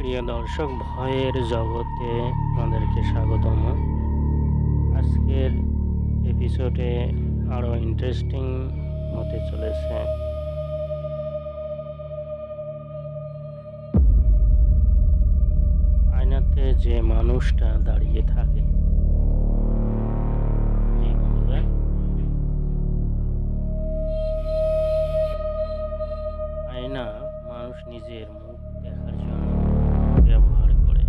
প্রিয় দর্শক, ভয়ের জগতে আমাদেরকে স্বাগতম। আজকের এপিসোডে আরও ইন্টারেস্টিং হতে চলেছে। আয়নাতে যে মানুষটা দাঁড়িয়ে থাকে, জি বন্ধুরা, আয়না মানুষ নিজের মুখ দেখার জন্য ব্যবহার করে।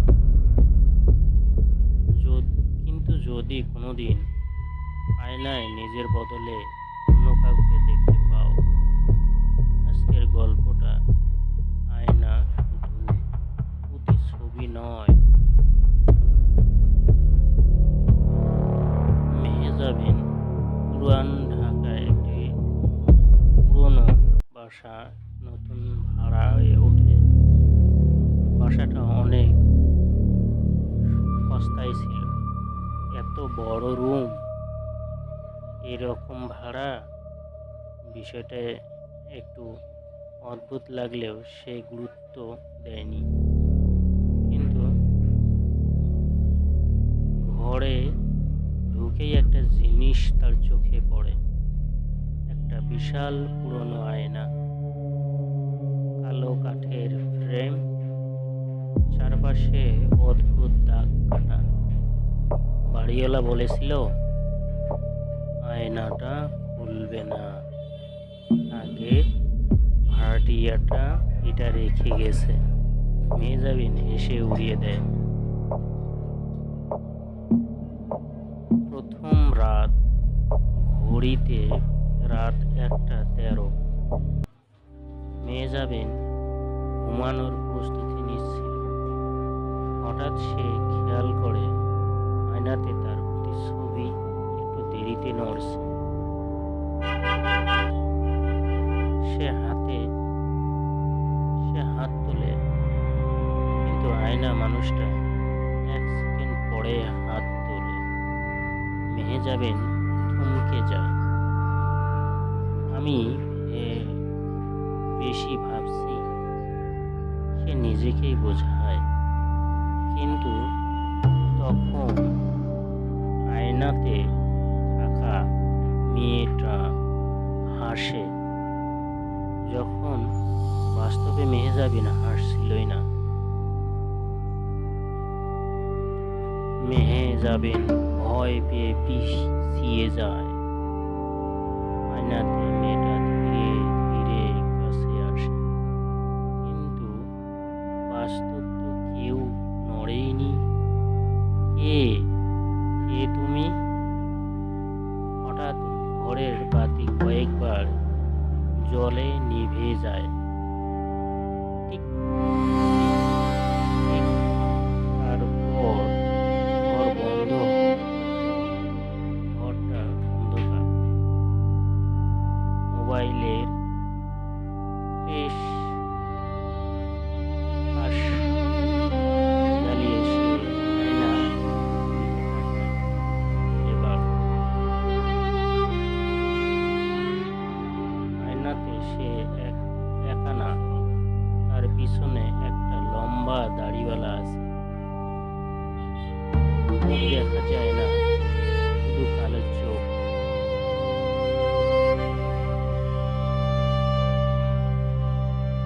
কিন্তু যদি কোনোদিন আয়নায় নিজের বদলে অন্য কাউকে দেখতে পাও, আজকের গল্পটা আয়না শুধু প্রতিছবি নয়। মেহজাবিন পুরান ঢাকায় একটি পুরনো বাসা নতুন ভাড়া হয়ে ওঠে। বাসাটা অনেক সস্তায় ছিল। এত বড় রুম, এরকম ভাড়া, বিষয়টা একটু অদ্ভুত লাগলেও সে গুরুত্ব দেয়নি। কিন্তু ঘরে ঢুকেই একটা জিনিস তার চোখে পড়ে। একটা বিশাল পুরনো আয়না, কালো কাঠের ফ্রেম, চারপাশে অদ্ভুত দাগ কাটা। বাড়িওয়ালা বলেছিল আয়নাটা খুলবে না, আগে ভাড়াটিয়াটা এটা রেখে গেছে। মেহজাবিন হেসে উড়িয়ে দেয়। প্রথম রাত, ঘড়িতে রাত 1:13। মেহজাবিন ঘুমানোর প্রস্তুতি নিচ্ছিল। হঠাৎ সে খেয়াল করে আয়নাতে তার প্রতিচ্ছবি একটু দেরিতে নড়ছে। সে হাত তোলে, কিন্তু আয়না মানুষটা 1 সেকেন্ড পরে হাত তোলে। মেহজাবিন থমকে যায়। আমি বেশি ভাবছি, সে নিজেকেই বোঝায়। কিন্তু তখন আয়নাতে থাকা মেয়েটা হাসে, যখন বাস্তবে মেহজাবিন হাসছিলই না। মেহজাবিন ভয় পেয়ে পিছিয়ে যায়। আয়নাতে মেয়েটা ধীরে ধীরে কাছে আসে, কিন্তু বাস্তব তো কেউ নড়েইনি। কে কে তুমি? হঠাৎ ঘরের বাতি কয়েকবার জলে নিভে যায়। টিক টিক, তারপর ঘর বন্ধ। ঘরটা অন্ধকার। মোবাইলের ফ্ল্যাশ জ্বালিয়ে সে আয়নার দিকে তাকায়। এবার আয়নাতে সে একা না, তার পিছনে একটা লম্বা দাড়িওয়ালা আছে। মুখ দেখা যায় না, শুধু কালো চোখ।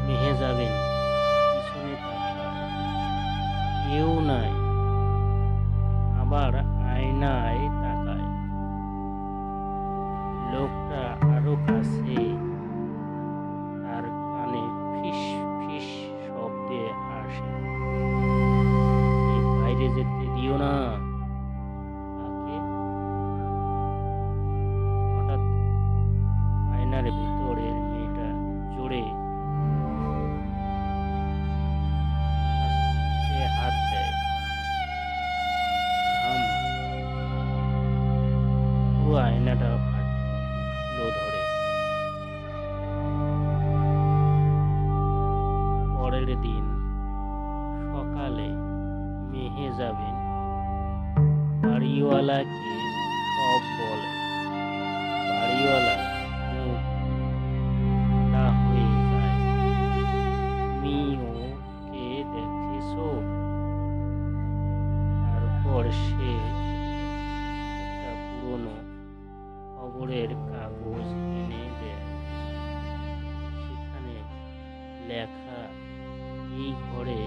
মেহজাবিন পিছনে তাকায়, কেউ নাই। আবার আয়নায় তাকায়, লোকটা আরো কাছে। তার কানে ফিস ফিস শব্দে আসে, বাইরে যেতে দিও না তাকে। হঠাৎ আয়নার ভিতরের মেয়েটা জোরে আস্তে হাত দেয়। ধাম, পুরো আয়নাটা ফাটলো ধরে। পরের দিন সকালে মেহজাবিন বাড়িওয়ালাকে সব বলে। বাড়িওয়ালা মুখ সাদা হয়ে যায়। তুমি ওকে দেখেছো? লেখা, এই ঘরে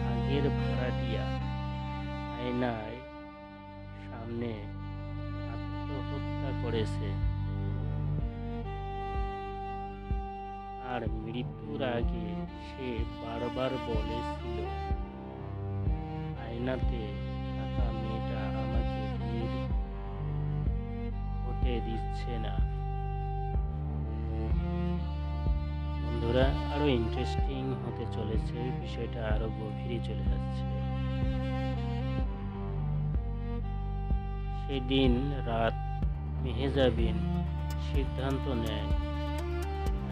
আগের ভাড়াটিয়া আয়নায় সামনে আত্মহত্যা করেছে, আর মৃত্যুর আগে সে বারবার বলেছিল, আয়নাতে থাকা মেয়েটা আমাকে বের হতে দিচ্ছে না। বন্ধুরা, আরো ইন্টারেস্টিং হতে চলেছে, বিষয়টা আরো গভীরে চলে যাচ্ছে। সেদিন রাত মেহেজাবিন সিদ্ধান্ত নেয়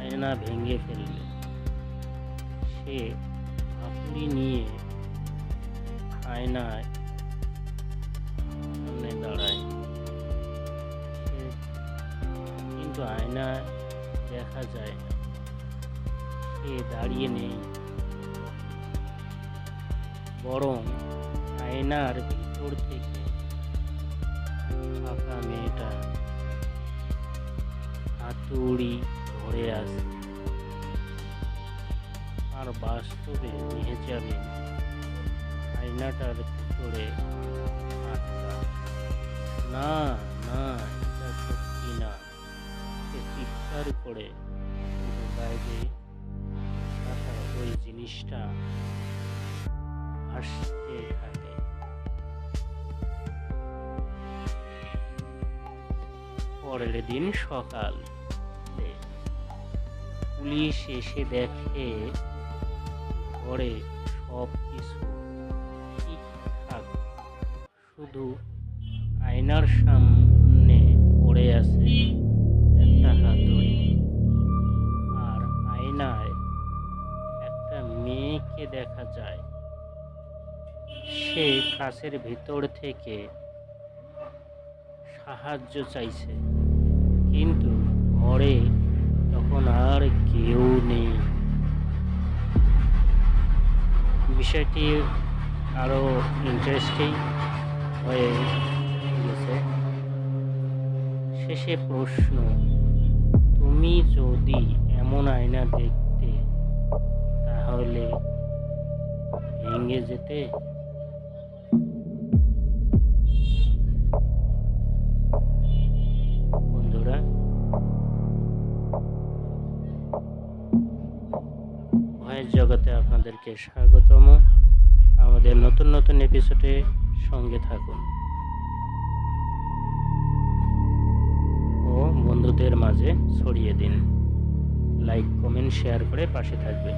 আয়না ভেঙে ফেলবে। সে হাতুড়ি নিয়ে আয়নায় সামনে দাঁড়ায়, কিন্তু আয়নায় দেখা যায় না, সে দাঁড়িয়ে নেই, বরং আয়নার ভিতর থেকে ফাঁকা মেয়েটা হাতুড়ি ধরে আসে। আর বাস্তবে মেহেজাবিন আয়নাটার ভিতরে আটকা। না না, এটা সত্যি না, সে চিৎকার করে, কিন্তু বাইরে থাকা ওই জিনিসটা হাসতে থাকে। পরের দিন সকাল, পুলিশ এসে দেখে ঘরে সব কিছু ঠিকঠাক, শুধু আয়নার সামনে পড়ে আছে একটা হাতুড়ি, আর আয়নায় একটা মেয়েকে দেখা যায়। সে কাছের ভিতর থেকে সাহায্য চাইছে, কিন্তু ঘরে তখন আর কেউ নেই। বিষয়টি আরো ইন্টারেস্টিং হয়ে গেছে। শেষে প্রশ্ন, তুমি যদি এমন আয়না দেখতে, তাহলে ভেঙে যেতে? বন্ধুরা, ভয়ের জগতে আপনাদেরকে স্বাগতম। আমাদের নতুন নতুন এপিসোডে সঙ্গে থাকুন ও বন্ধুদের মাঝে ছড়িয়ে দিন। লাইক, কমেন্ট, শেয়ার করে পাশে থাকবেন।